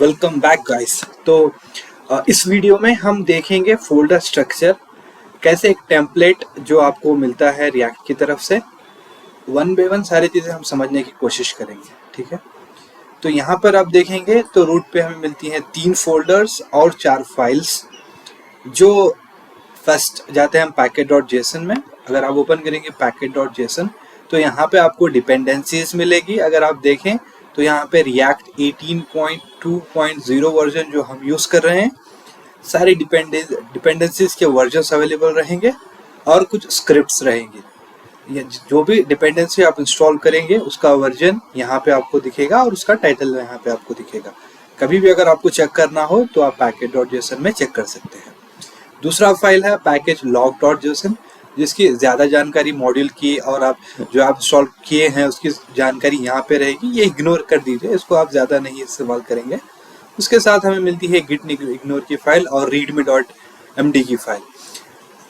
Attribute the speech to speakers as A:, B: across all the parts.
A: Welcome back guys. तो इस video में हम देखेंगे फोल्डर स्ट्रक्चर, कैसे एक टेम्पलेट जो आपको मिलता है रिएक्ट की तरफ से वन बाय वन सारी चीज़ें हम समझने की कोशिश करेंगे। ठीक है, तो यहाँ पर आप देखेंगे तो रूट पे हमें मिलती हैं 3 फोल्डर्स और 4 फाइल्स। जो फर्स्ट जाते हैं हम packet.json में। अगर आप ओपन करेंगे packet.json तो यहाँ पे आपको डिपेंडेंसीज मिलेगी। अगर आप देखें तो यहाँ पे React 18.2.0 वर्जन जो हम यूज़ कर रहे हैं, सारी डिपेंडेंसीज के वर्जन्स अवेलेबल रहेंगे और कुछ स्क्रिप्ट्स रहेंगे। ये जो भी डिपेंडेंसी आप इंस्टॉल करेंगे उसका वर्जन यहाँ पे आपको दिखेगा और उसका टाइटल यहाँ पे आपको दिखेगा। कभी भी अगर आपको चेक करना हो तो आप packet.json में चेक कर सकते हैं। दूसरा फाइल है पैकेज log.json, जिसकी ज़्यादा जानकारी मॉड्यूल की और आप जो आप इंस्टॉल किए हैं उसकी जानकारी यहाँ पे रहेगी। ये इग्नोर कर दीजिए, इसको आप ज़्यादा नहीं इस्तेमाल करेंगे। उसके साथ हमें मिलती है git ignore की फाइल और readme.md की फाइल।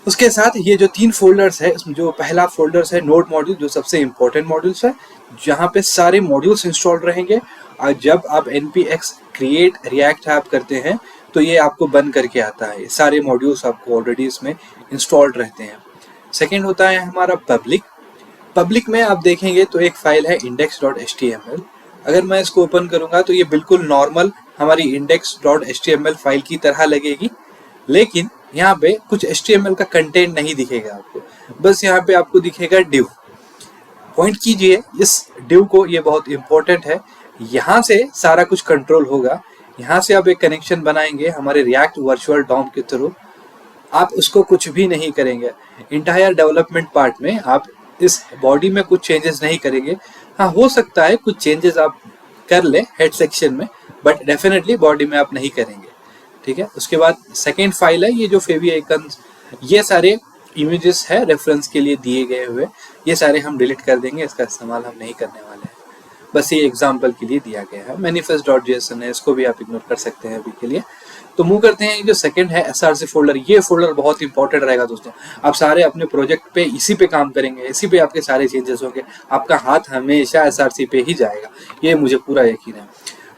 A: उसके साथ ये जो 3 फोल्डर्स है, इसमें जो पहला फोल्डर्स है नोड मॉड्यूल, जो सबसे इम्पोर्टेंट मॉड्यूल्स है, जहाँ पे सारे मॉड्यूल्स इंस्टॉल रहेंगे। और जब आप npx create react ऐप करते हैं तो ये आपको बन करके आता है, सारे मॉड्यूल्स आपको ऑलरेडी इसमें इंस्टॉल्ड रहते हैं। सेकेंड होता है हमारा पब्लिक में आप देखेंगे तो एक फाइल है index.html। अगर मैं इसको ओपन करूंगा तो ये बिल्कुल नॉर्मल हमारी index.html फाइल की तरह लगेगी, लेकिन यहाँ पे कुछ HTML का कंटेंट नहीं दिखेगा आपको, बस यहाँ पे आपको दिखेगा div। पॉइंट कीजिए इस div को, ये बहुत इंपॉर्टेंट है। यहाँ से सारा कुछ कंट्रोल होगा। यहाँ से आप एक कनेक्शन बनाएंगे हमारे React वर्चुअल डॉम के थ्रू। आप उसको कुछ भी नहीं करेंगे, इंटायर डेवलपमेंट पार्ट में आप इस बॉडी में कुछ चेंजेस नहीं करेंगे। हाँ, हो सकता है कुछ चेंजेस आप कर ले हेड सेक्शन में, बट डेफिनेटली बॉडी में आप नहीं करेंगे। ठीक है, उसके बाद सेकेंड फाइल है ये जो फेवी आइकन्स, ये सारे इमेजेस है रेफरेंस के लिए दिए गए हुए, ये सारे हम डिलीट कर देंगे, इसका इस्तेमाल हम नहीं करने वाले हैं। बस ये एग्जाम्पल के लिए दिया गया है। manifest.json है, इसको भी आप इग्नोर कर सकते हैं अभी के लिए। तो मूव करते हैं, जो सेकंड है src फोल्डर। ये फोल्डर बहुत इंपॉर्टेंट रहेगा दोस्तों। आप सारे अपने प्रोजेक्ट पे इसी पे काम करेंगे, इसी पे आपके सारे चेंजेस होंगे, आपका हाथ हमेशा src पे ही जाएगा, ये मुझे पूरा यकीन है।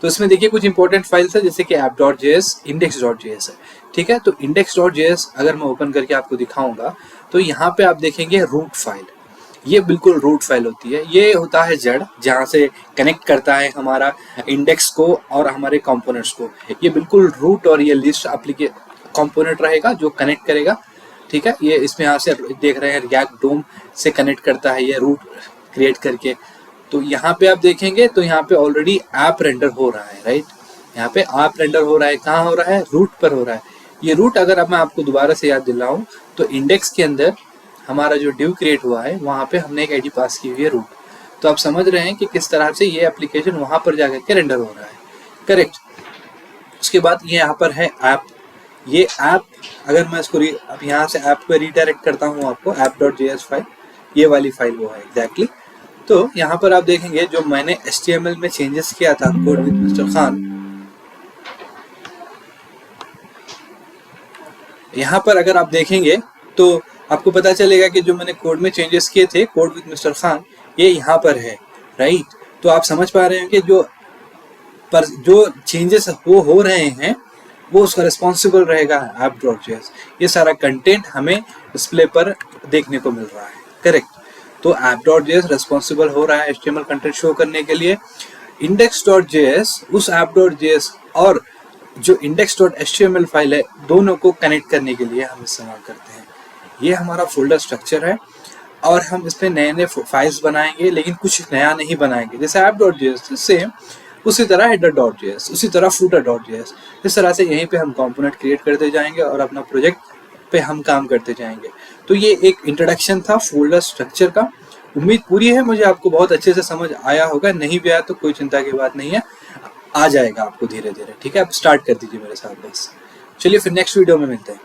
A: तो इसमें देखिए कुछ इंपॉर्टेंट फाइल्स है, जैसे कि app.js, index.js है। ठीक है, तो index.js अगर मैं ओपन करके आपको दिखाऊंगा तो यहाँ पे आप देखेंगे रूट फाइल। ये बिल्कुल रूट फाइल होती है, ये होता है जड़, जहाँ से कनेक्ट करता है हमारा इंडेक्स को और हमारे कंपोनेंट्स को। ये बिल्कुल रूट और ये लिस्ट कंपोनेंट रहेगा जो कनेक्ट करेगा। ठीक है, ये इसमें यहाँ से देख रहे हैं रिएक्ट डोम से कनेक्ट करता है ये रूट क्रिएट करके। तो यहाँ पे आप देखेंगे तो यहाँ पे ऑलरेडी ऐप रेंडर हो रहा है, राइट। यहाँ पे ऐप रेंडर हो रहा है, कहाँ हो रहा है, रूट पर हो रहा है। ये रूट अगर अब मैं आपको दोबारा से याद दिलाऊं तो इंडेक्स के अंदर हमारा जो div क्रिएट हुआ है वहाँ पे हमने एक आईडी पास की हुई है रूट। तो आप समझ रहे हैं कि किस तरह से ये एप्लीकेशन वहाँ पर जाकर के रेंडर हो रहा है, करेक्ट। उसके बाद ये यहाँ पर है ऐप। ये ऐप अगर मैं इसको अब यहाँ से ऐप पे रीडायरेक्ट करता हूँ आपको, app.js फाइल, ये वाली फाइल वो है एग्जैक्टली। तो यहाँ पर आप देखेंगे जो मैंने HTML में चेंजेस किया था कोड विद मिस्टर खान, यहाँ पर अगर आप देखेंगे तो आपको पता चलेगा कि जो मैंने कोड में चेंजेस किए थे कोड विद मिस्टर खान, ये यहाँ पर है, राइट। तो आप समझ पा रहे हैं कि जो चेंजेस वो हो रहे हैं वो उसका रिस्पॉन्सिबल रहेगा app.js। ये सारा कंटेंट हमें डिस्प्ले पर देखने को मिल रहा है, करेक्ट। तो app.js रिस्पॉन्सिबल हो रहा है HTML कंटेंट शो करने के लिए। index.js उस app.js और जो index.html फाइल है दोनों को कनेक्ट करने के लिए हम इस्तेमाल करते हैं। ये हमारा फोल्डर स्ट्रक्चर है और हम इस पे नए नए फाइल्स बनाएंगे, लेकिन कुछ नया नहीं बनाएंगे। जैसे app.js सेम, उसी तरह header.js, उसी तरह footer.js, इस तरह से यहीं पे हम कंपोनेंट क्रिएट करते जाएंगे और अपना प्रोजेक्ट पे हम काम करते जाएंगे। तो ये एक इंट्रोडक्शन था फोल्डर स्ट्रक्चर का। उम्मीद पूरी है मुझे आपको बहुत अच्छे से समझ आया होगा। नहीं भी आया तो कोई चिंता की बात नहीं है, आ जाएगा आपको धीरे धीरे। ठीक है, आप स्टार्ट कर दीजिए मेरे साथ बस। चलिए फिर नेक्स्ट वीडियो में मिलते हैं।